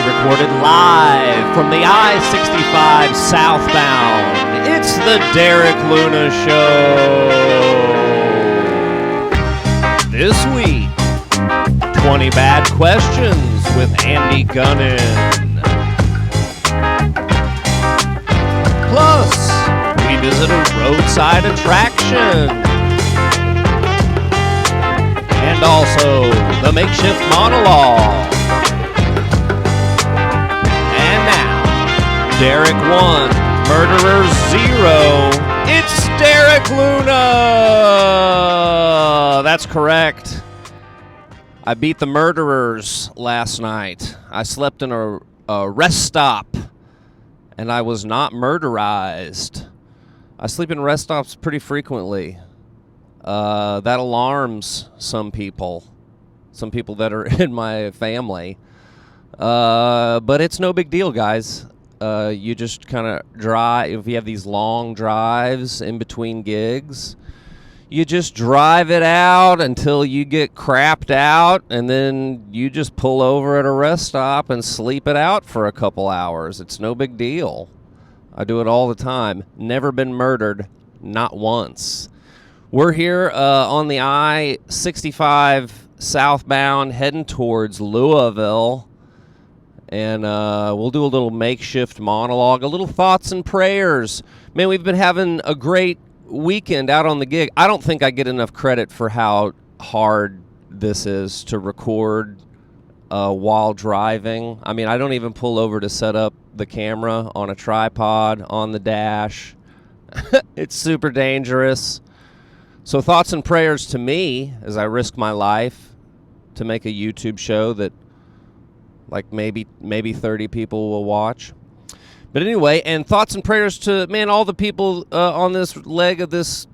pre-recorded live from the I-65 southbound. It's the Derek Luna Show. This week, 20 Bad Questions with Andy Gunnan. Plus, we visit a roadside attraction. And also, the makeshift monologue. And now, Derek 1, Murderer 0, it's Derek Luna! That's correct. I beat the murderers last night. I slept in a rest stop, and I was not murderized. I sleep in rest stops pretty frequently. That alarms some people that are in my family. But it's no big deal, guys. You just kind of drive. If you have these long drives in between gigs, you just drive it out until you get crapped out, and then you just pull over at a rest stop and sleep it out for a couple hours. It's no big deal. I do it all the time. Never been murdered, not once. We're here on the I-65 southbound heading towards Louisville, and we'll do a little makeshift monologue, a little thoughts and prayers. Man, we've been having a great weekend out on the gig. I don't think I get enough credit for how hard this is to record while driving. I mean, I don't even pull over to set up the camera on a tripod on the dash. It's super dangerous. So thoughts and prayers to me as I risk my life to make a YouTube show that like maybe 30 people will watch. But anyway, and thoughts and prayers to, man, all the people on this leg of this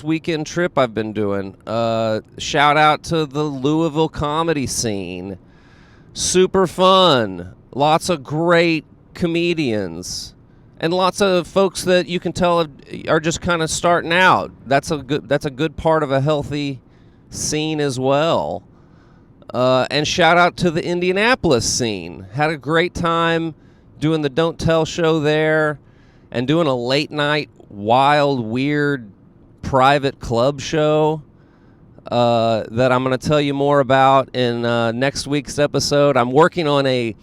weekend trip I've been doing. Shout out to the Louisville comedy scene. Super fun. Lots of great comedians. And lots of folks that you can tell are just kind of starting out. That's a good part of a healthy scene as well. And shout out to the Indianapolis scene. Had a great time doing the Don't Tell show there and doing a late night, wild, weird, private club show that I'm going to tell you more about in next week's episode. I'm working on a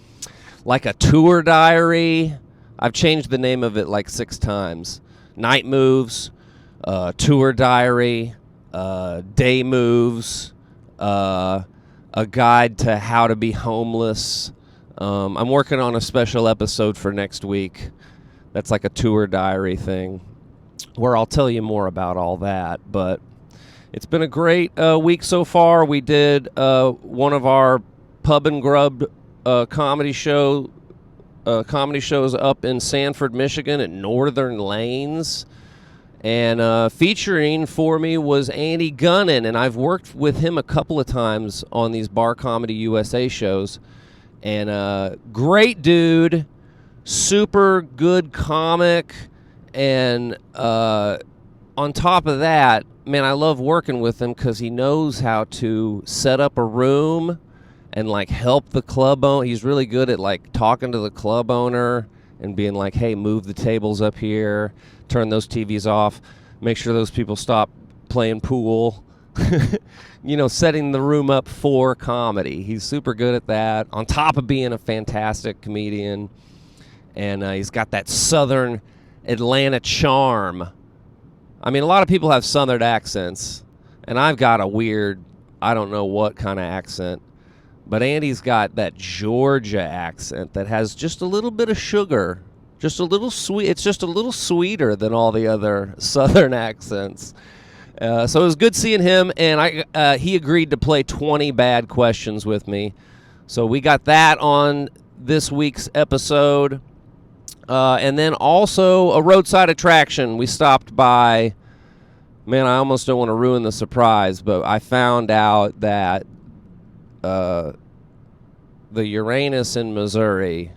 tour diary. I've changed the name of it like 6 times. Night Moves, Tour Diary, Day Moves, a guide to how to be homeless. I'm working on a special episode for next week. That's like a tour diary thing where I'll tell you more about all that. But it's been a great week so far. We did one of our Pub and Grub comedy shows up in Sanford, Michigan at Northern Lanes. And featuring for me was Andy Gunnan, and I've worked with him a couple of times on these Bar Comedy USA shows. And great dude, super good comic, and on top of that, man, I love working with him because he knows how to set up a room and like help the club owner. He's really good at like talking to the club owner and being like, hey, move the tables up here, turn those TVs off, make sure those people stop playing pool. Setting the room up for comedy. He's super good at that, on top of being a fantastic comedian. And he's got that southern Atlanta charm. I mean, a lot of people have southern accents, and I've got a weird, I don't know what kind of accent. But Andy's got that Georgia accent that has just a little bit of sugar, just a little sweet. It's just a little sweeter than all the other southern accents. So it was good seeing him, and he agreed to play 20 Bad Questions with me. So we got that on this week's episode. And then also a roadside attraction. We stopped by, man, I almost don't want to ruin the surprise, but I found out that the Uranus in Missouri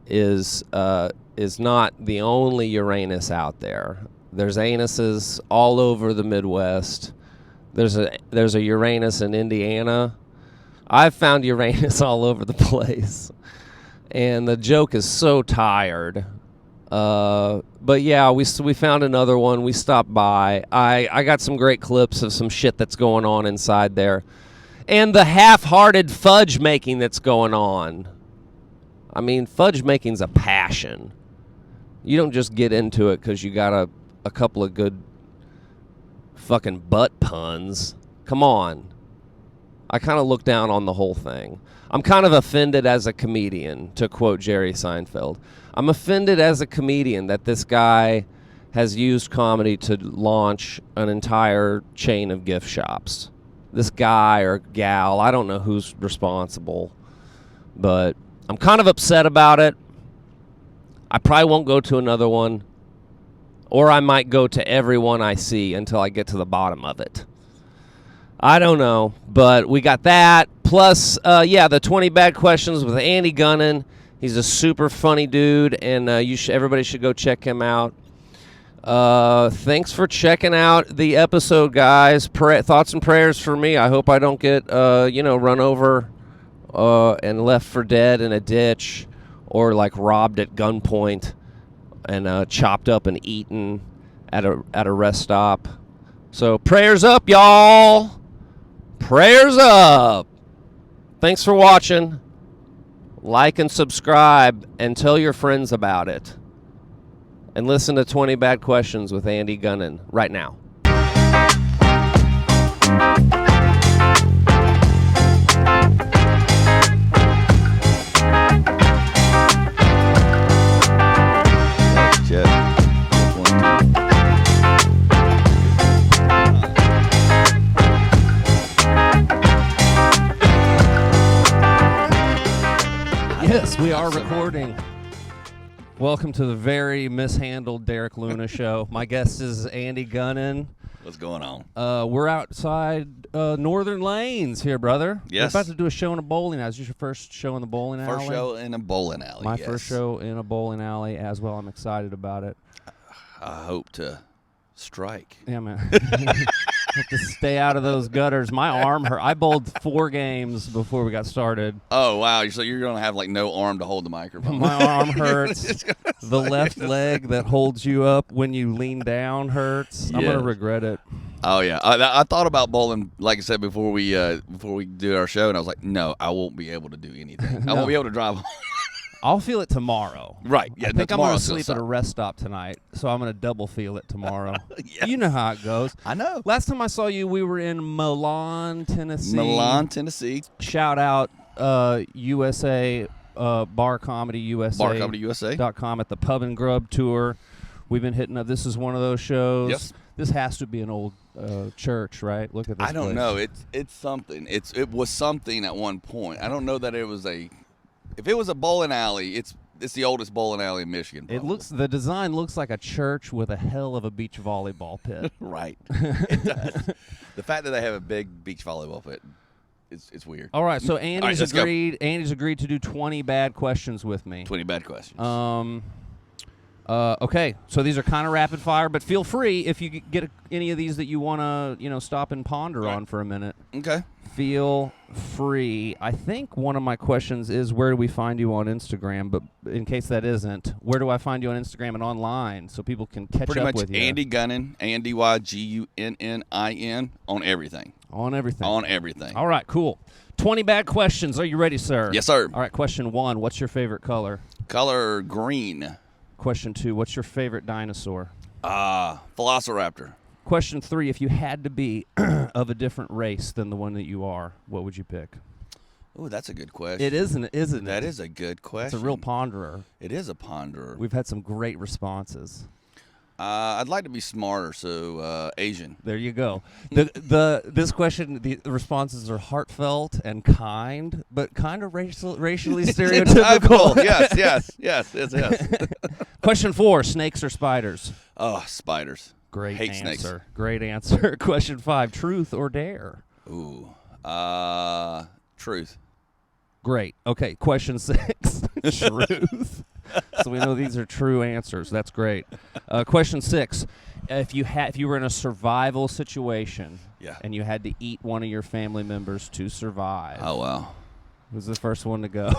is not the only Uranus out there. There's anuses all over the Midwest. There's a Uranus in Indiana, I've found Uranus all over the place, and the joke is so tired. But yeah, we found another one. We stopped by. I got some great clips of some shit that's going on inside there, and the half-hearted fudge making that's going on. I mean, fudge making's a passion. You don't just get into it because you got a couple of good fucking butt puns. Come on. I kind of look down on the whole thing. I'm kind of offended as a comedian, to quote Jerry Seinfeld. I'm offended as a comedian that this guy has used comedy to launch an entire chain of gift shops. This guy or gal, I don't know who's responsible, but I'm kind of upset about it. I probably won't go to another one, or I might go to every one I see until I get to the bottom of it. I don't know, but we got that. Plus, the 20 Bad Questions with Andy Gunnan. He's a super funny dude, and everybody should go check him out. Thanks for checking out the episode, guys. Thoughts and prayers for me. I hope I don't get, run over and left for dead in a ditch, or like robbed at gunpoint and chopped up and eaten at a rest stop. So prayers up, y'all. Prayers up. Thanks for watching. Like and subscribe and tell your friends about it. And listen to 20 Bad Questions with Andy Gunnan right now. Yes, we are recording. Welcome to the very mishandled Derek Luna show. My guest is Andy Gunnan. What's going on? We're outside Northern Lanes here, brother. Yes. We're about to do a show in a bowling alley. Is this your first show in the bowling alley? First show in a bowling alley, My first show in a bowling alley as well. I'm excited about it. I hope to strike. Yeah, man. Have to stay out of those gutters. My arm hurt. I bowled 4 games before we got started. Oh, wow. So you're going to have, like, no arm to hold the microphone. My arm hurts. The left leg that holds you up when you lean down hurts. I'm going to regret it. Oh, yeah. I thought about bowling, like I said, before we do our show, and I was like, no, I won't be able to do anything. No. I won't be able to drive. I'll feel it tomorrow. Right. Yeah, I think I'm going to sleep at a rest stop tonight, so I'm going to double feel it tomorrow. Yes. You know how it goes. I know. Last time I saw you, we were in Milan, Tennessee. Milan, Tennessee. Shout out USA, Bar Comedy USA. BarComedyUSA.com at the Pub and Grub tour. We've been hitting up. This is one of those shows. Yes. This has to be an old church, right? Look at this I don't place. know. It's something. It was something at one point. I don't know that it was if it was a bowling alley, it's the oldest bowling alley in Michigan. Probably. The design looks like a church with a hell of a beach volleyball pit. Right. It does. The fact that they have a big beach volleyball pit, it's weird. All right, so Andy's let's go. agreed. Andy's agreed to do 20 bad questions with me. 20 bad questions. Okay, so these are kind of rapid fire, but feel free if you get any of these that you want to, stop and ponder on for a minute. Okay. Feel free. I think one of my questions is, where do we find you on Instagram? But in case that isn't, where do I find you on Instagram and online so people can catch Pretty up much with you? Andy Gunnan, AndyGunnin on everything. On everything. On everything. All right, cool. 20 bad questions. Are you ready, sir? Yes, sir. All right, question 1. What's your favorite color? Color green. Question 2. What's your favorite dinosaur? Velociraptor. Question 3. If you had to be of a different race than the one that you are, what would you pick? Oh, that's a good question. It isn't it? That is a good question. It's a real ponderer. It is a ponderer. We've had some great responses. I'd like to be smarter, so Asian. There you go. This question, the responses are heartfelt and kind, but kind of racially stereotypical. Yes. Question 4: snakes or spiders? Oh, spiders. Great Hate answer. snakes. Great answer. Question 5: truth or dare? Ooh, truth. Great. Okay. Question 6: truth. So we know these are true answers. That's great. Question 6: if you were in a survival situation, Yeah. and you had to eat one of your family members to survive. Oh wow. Who's the first one to go?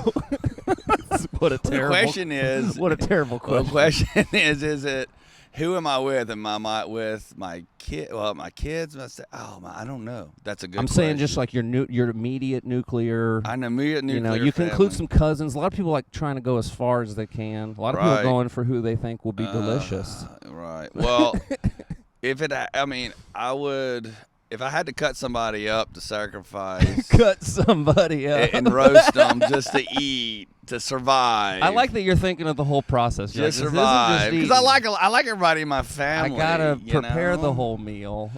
What a terrible question is. What a terrible Well, question. the question is it? Who am I with? Am I with my kid? Well, my kids. I don't know. That's a good. I'm saying just like your immediate nuclear. I know immediate nuclear. You can family. include some cousins. A lot of people like trying to go as far as they can. A lot of people Right. are going for who they think will be delicious. Right. Well, I would. If I had to cut somebody up to sacrifice Cut somebody up. and roast them just to eat to survive. I like that you're thinking of the whole process. You're just like, this isn't survive because I eating. like everybody in my I family. gotta you prepare know? the whole meal.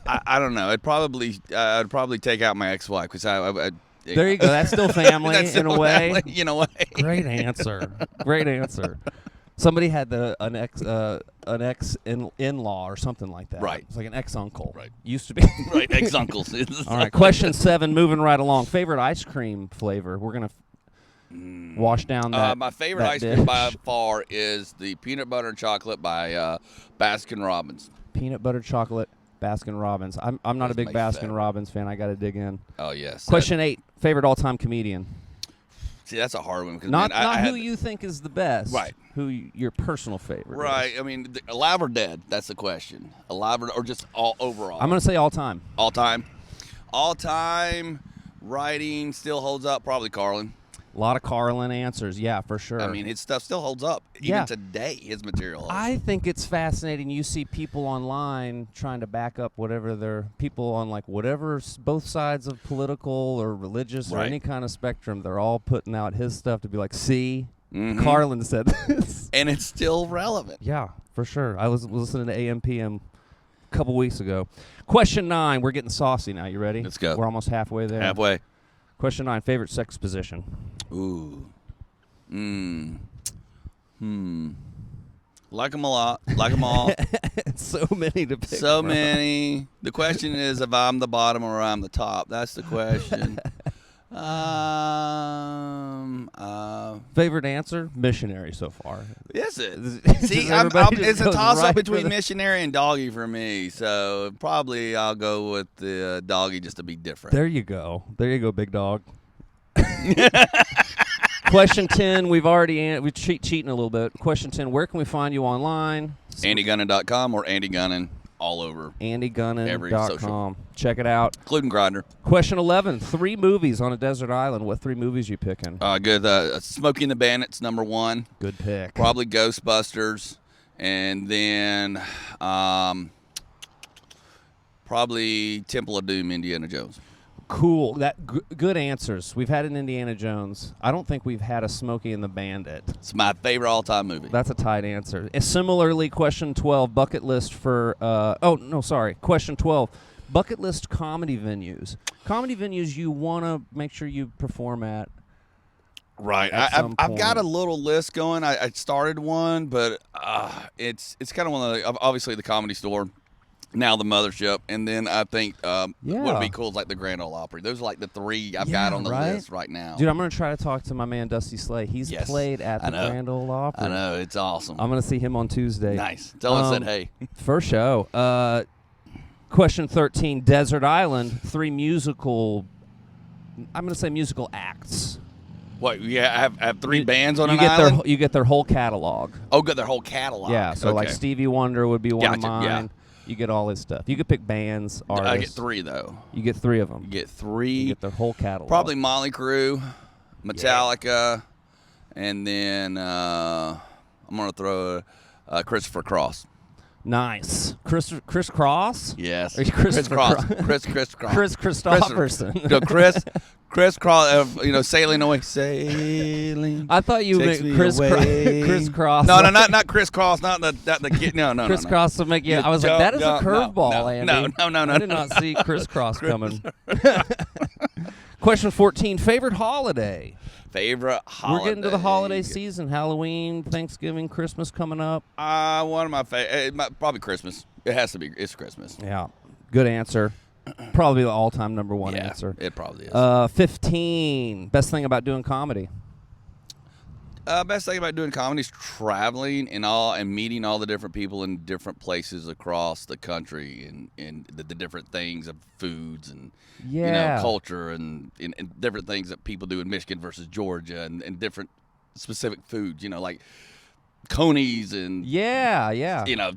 I don't know. I'd probably take out my ex-wife because There you go. That's still family That's in a still way. family, in a way. Great answer. Great answer. Somebody had an ex in-law or something like that. Right. It's like an ex-uncle. Right. Used to be. Right, ex-uncles. All right. Question 7. Moving right along. Favorite ice cream flavor. We're gonna wash down that. My favorite that ice cream dish. by far is the peanut butter and chocolate by Baskin Robbins. Peanut butter chocolate. Baskin Robbins. I'm not a That's big my Baskin favorite. Robbins fan. I got to dig in. Oh yes. Question 8. Favorite all-time comedian. See, that's a hard one because Not I who had, you think is the best. Right. Who your personal favorite. Right. Is. I mean, alive or dead? That's the question. Alive or just all overall? I'm gonna say all-time. All time. All time writing still holds up. Probably Carlin. A lot of Carlin answers. Yeah, for sure. I mean, his stuff still holds up. Even Yeah. today, his material holds. I think it's fascinating. You see people online trying to back up whatever they're people on like whatever both sides of political or religious or Right. any kind of spectrum. They're all putting out his stuff to be like, see, Mhm. Carlin said this. And it's still relevant. Yeah, for sure. I was listening to AM/PM a couple weeks ago. Question 9. We're getting saucy now. You ready? Let's go. We're almost halfway there. Halfway. Question 9. Favorite sex position. Ooh. Like them a lot. Like them all. So many to pick So from. many. The question is if I'm the bottom or I'm the top. That's the question. Favorite answer? Missionary so far. Is it? Does See, everybody just it's a goes toss-up right for between the- missionary and doggy for me. So probably I'll go with the doggy just to be different. There you go. There you go, big dog. Question 10. We've already we're cheating a little bit. Question 10. Where can we find you online? AndyGunnan.com or Andy Gunnan all over, every AndyGunnan.com. social. Check it out. including Grindr. Question 11. 3 movies on a desert island. What 3 movies you picking? Good. Smoking the Bandits, #1. Good pick. Probably Ghostbusters, and then probably Temple of Doom, Indiana Jones. Cool. Good answers. We've had an Indiana Jones. I don't think we've had a Smokey and the Bandit. It's my favorite all-time movie. That's a tight answer. Similarly, question 12, bucket list for question 12, bucket list comedy venues. Comedy venues you want to make sure you perform at. Right. At some I've got a point. little list going. I started one, but it's kind of one of the, obviously the Comedy Store, now the Mothership, and then I think what would be cool is like the Grand Ole Opry. Those are like the 3 I've got on the right? list right now. Dude, I'm going to try to talk to my man Dusty Slay. He's Yes, played at I the know. Grand Ole Opry. I know, it's awesome. I'm going to see him on Tuesday. Nice. Tell him I said hey. For show. Question 13, Desert Island, 3 musical, I'm going to say musical acts. What? Yeah, I have 3 bands on you an get island. You get their whole catalog. Oh, good. Their whole catalog. Yeah, so like Okay. Stevie Wonder would be one of Gotcha, mine. yeah. You get all his stuff. You could pick bands, artists. I get 3 though. You get 3 of them. You get You 3. get their whole catalog. Probably Motley Crue, Metallica, and then I'm gonna throw Christopher Cross. Nice. Chris Cross? Yes. Or Chris Christopher Cross. Cro- Chris Cross. Chris Christopherson. No, Chris Cross. Sailing away. Sailing. I thought you Takes meant me Chris away. Chris Cross. No, not Chris Cross. Not the kid. No. Chris no. Cross would make you. I was like, that is a curveball, Andy. No. I did not see Chris Cross coming. Question 14. Favorite holiday? Favorite holiday. We're getting to the holiday season. Halloween, Thanksgiving, Christmas coming up. One of my favorite. Probably Christmas. It has to be. It's Christmas. Yeah. Good answer. Probably the all-time number 1 Yeah, answer. it probably is. 15. Best thing about doing comedy. Best thing about doing comedy is traveling and meeting all the different people in different places across the country, and the different things of foods and culture and different things that people do in Michigan versus Georgia, and different specific foods. Like Coney's and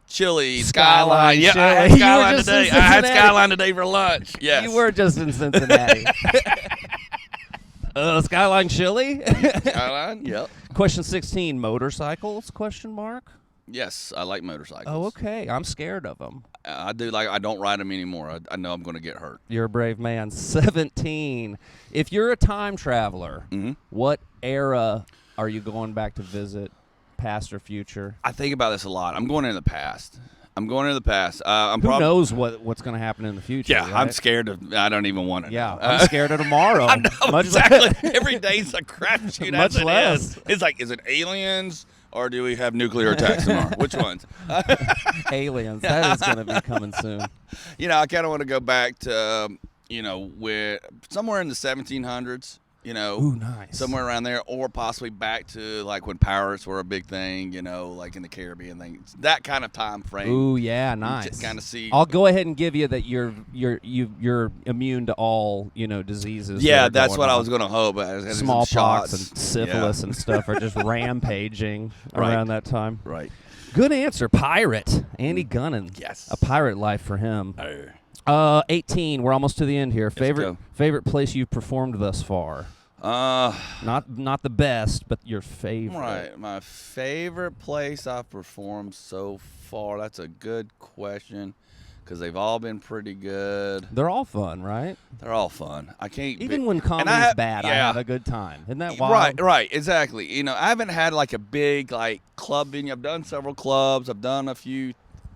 chili, Skyline. Yeah, I had Skyline today. I had Skyline today for lunch. Yes, you were just in Cincinnati. Skyline chili. Skyline. Yep. Question 16: motorcycles? Question mark. Yes, I like motorcycles. Oh, okay. I'm scared of them. I do. I don't ride them anymore. I know I'm going to get hurt. You're a brave man. 17. If you're a time traveler, what era are you going back to visit, past or future? I think about this a lot. I'm going into the past. Who knows what's going to happen in the future? Yeah, right? I'm scared of. I don't even want to. Yeah, I'm scared of tomorrow. I know, exactly. Every day's a crapshoot. Much less. It's like, is it aliens or do we have nuclear attacks tomorrow? Which ones? Aliens. That is going to be coming soon. I kind of want to go back to where somewhere in the 1700s. Ooh, nice. Somewhere around there, or possibly back to like when pirates were a big thing, like in the Caribbean things, that kind of time frame. Ooh, yeah, nice. To kind of see. I'll go ahead and give you that you're immune to all diseases. Yeah, that's what I was going to hope. Smallpox and syphilis and stuff are just rampaging around that time. Right. Good answer. Pirate. Andy Gunnan. Yes. A pirate life for him. 18. We're almost to the end here. Favorite place you've performed thus far? Not the best, but your favorite. Right. My favorite place I've performed so far. That's a good question, because they've all been pretty good. They're all fun, right? They're all fun. I can't. Even when comedy's bad, I have a good time. Isn't that wild? Right. Exactly. I haven't had like a big club venue. I've done several clubs. I've done a few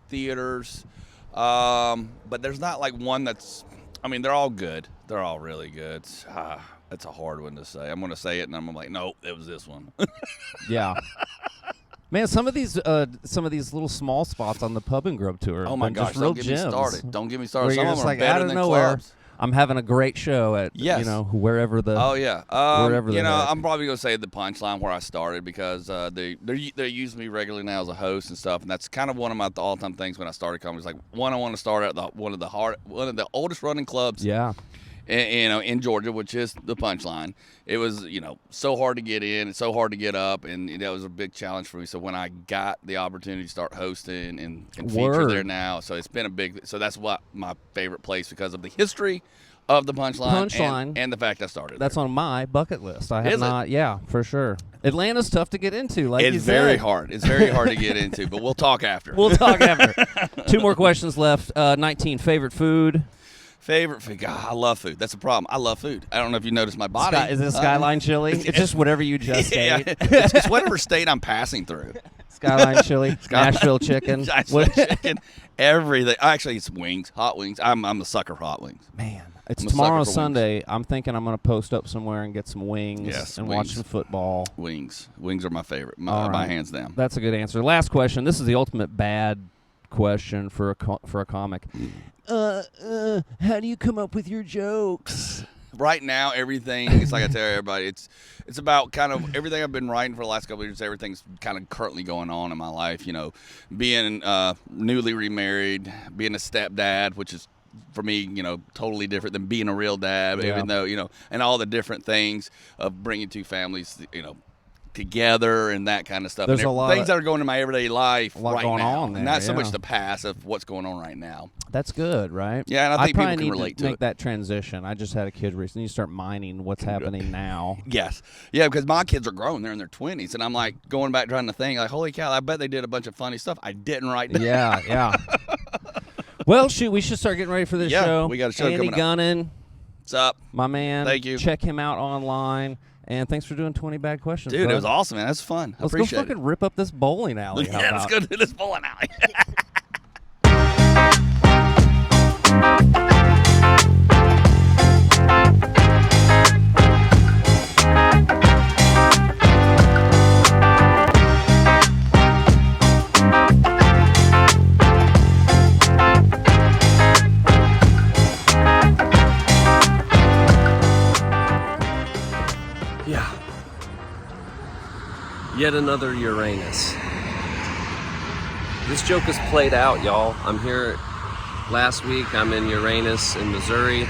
theaters. But there's not like one that's. I mean, they're all good. They're all really good. That's a hard one to say. I'm going to say it, and I'm like, no, it was this one. Yeah. Man, some of these little small spots on the Pub and Grub tour. Oh my gosh! just real Don't get gems. me started. Don't get me started. Where Some you're of just them are better out of than nowhere. clubs. I'm having a great show at wherever the. Oh yeah. Wherever I'm probably gonna say the Punchline where I started, because they use me regularly now as a host and stuff, and that's kind of one of my all-time things when I started comedy. It's like, I want to start at one of the oldest running clubs. Yeah. In Georgia, which is the Punchline. It was, so hard to get in, it's so hard to get up, and that was a big challenge for me. So when I got the opportunity to start hosting and feature there now, so it's been so that's what my favorite place, because of the history of the Punchline and the fact I started. That's there. On my bucket list. I have Is not. it? Yeah, for sure. Atlanta's tough to get into. Like it's you very said. hard. It's very hard to get into, but we'll talk after. We'll talk after. 2 more questions left. 19. Favorite food. Favorite food? God, I love food. That's the problem. I love food. I don't know if you noticed my body. Is it Skyline chili? It's just whatever you just ate. It's whatever state I'm passing through. Skyline chili, Nashville chicken. Nashville chicken, everything. Actually, it's wings, hot wings. I'm a sucker for hot wings. Man, it's tomorrow Sunday. Wings. I'm thinking I'm going to post up somewhere and get some wings and watch some football. Wings are my favorite, my hands down. That's a good answer. Last question. This is the ultimate bad question for a comic. How do you come up with your jokes? Right now, everything, it's like I tell everybody, it's about kind of everything I've been writing for the last couple of years. Everything's kind of currently going on in my life, being newly remarried, being a stepdad, which is for me, totally different than being a real dad, even though, and all the different things of bringing two families, together and that kind of stuff. There's and a lot things that are going in my everyday life right going now, on there, and not so much the past of what's going on right now. That's good, right? Yeah, and I think people can relate to make that transition. I just had a kid recently. You start mining what's happening now. Yes, yeah, because my kids are grown; they're in their 20s, and I'm like going back trying to think, like, holy cow, I bet they did a bunch of funny stuff I didn't write down. Yeah. Well, shoot, we should start getting ready for this show. We got a show Andy coming up. Gunnan, what's up, my man? Thank you. Check him out online. And thanks for doing 20 bad questions, dude. bud. It was awesome, man. That's fun. Let's appreciate go fucking rip up this bowling alley. Yeah, let's go to this bowling alley. Yet another Uranus. This joke is played out, y'all. I'm here last week. I'm in Uranus in Missouri.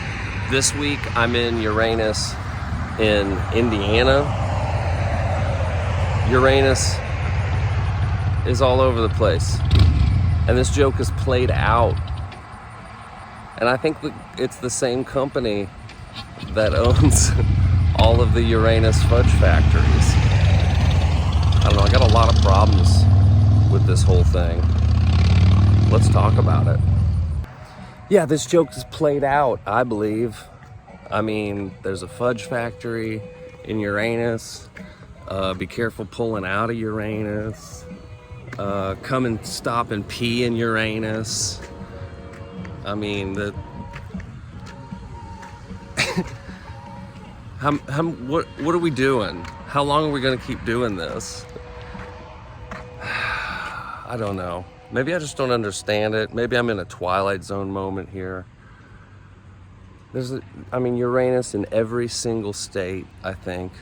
This week, I'm in Uranus in Indiana. Uranus is all over the place. And this joke is played out. And I think it's the same company that owns all of the Uranus fudge factories. I don't know, I got a lot of problems with this whole thing. Let's talk about it. Yeah, this joke is played out, I believe. I mean, there's a fudge factory in Uranus. Be careful pulling out of Uranus. Come and stop and pee in Uranus. I mean, what are we doing? How long are we gonna keep doing this? I don't know. Maybe I just don't understand it. Maybe I'm in a Twilight Zone moment here. I mean, Uranus in every single state, I think.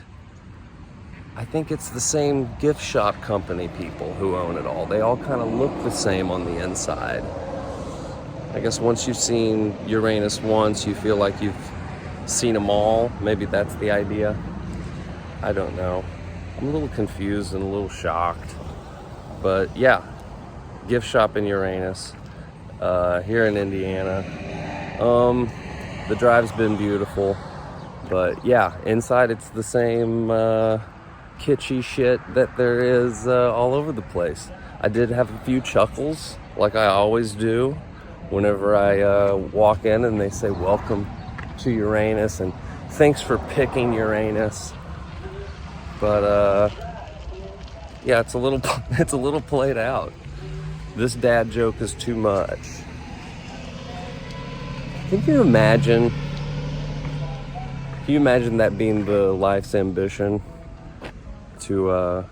I think it's the same gift shop company people who own it all. They all kind of look the same on the inside. I guess once you've seen Uranus once, you feel like you've seen them all. Maybe that's the idea. I don't know. I'm a little confused and a little shocked. But yeah, gift shop in Uranus, here in Indiana. The drive's been beautiful, but yeah, inside it's the same kitschy shit that there is all over the place. I did have a few chuckles, like I always do, whenever I walk in and they say, "Welcome to Uranus," and "Thanks for picking Uranus." But yeah, it's a little played out. This dad joke is too much. Can you imagine that being the life's ambition? To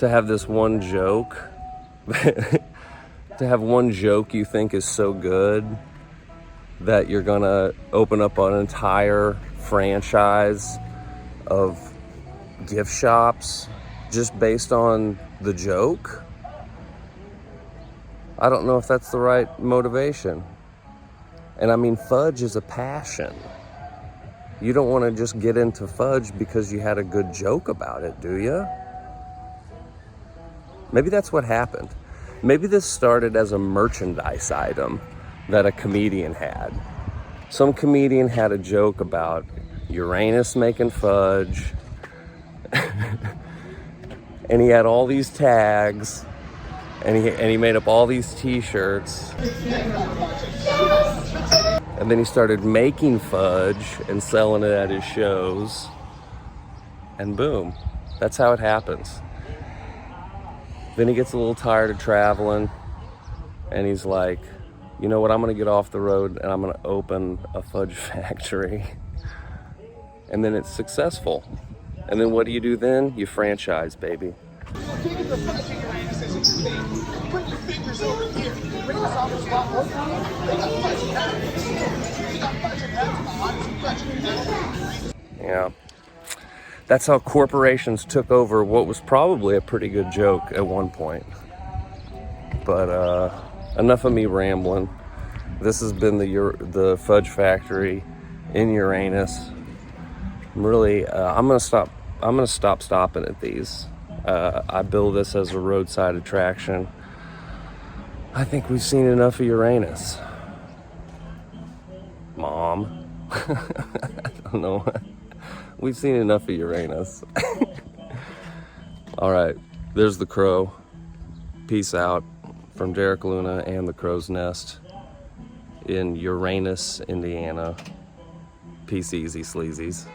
have this one joke, to have one joke you think is so good that you're gonna open up an entire franchise of gift shops just based on the joke? I don't know if that's the right motivation. And I mean, fudge is a passion. You don't want to just get into fudge because you had a good joke about it, do you? Maybe that's what happened. Maybe this started as a merchandise item that a comedian had. Some comedian had a joke about Uranus making fudge, and he had all these tags, and he made up all these t-shirts. And then he started making fudge and selling it at his shows. And boom, that's how it happens. Then he gets a little tired of traveling, and he's like, you know what, I'm gonna get off the road and I'm gonna open a fudge factory. And then it's successful. And then what do you do then? You franchise, baby. Yeah, that's how corporations took over what was probably a pretty good joke at one point. But enough of me rambling. This has been the Fudge Factory in Uranus. I'm gonna stop stopping at these. I bill this as a roadside attraction. I think we've seen enough of Uranus. Mom. I don't know. We've seen enough of Uranus. All right, there's the crow. Peace out from Derek Luna and the Crow's Nest in Uranus, Indiana. Peace easy, sleazies.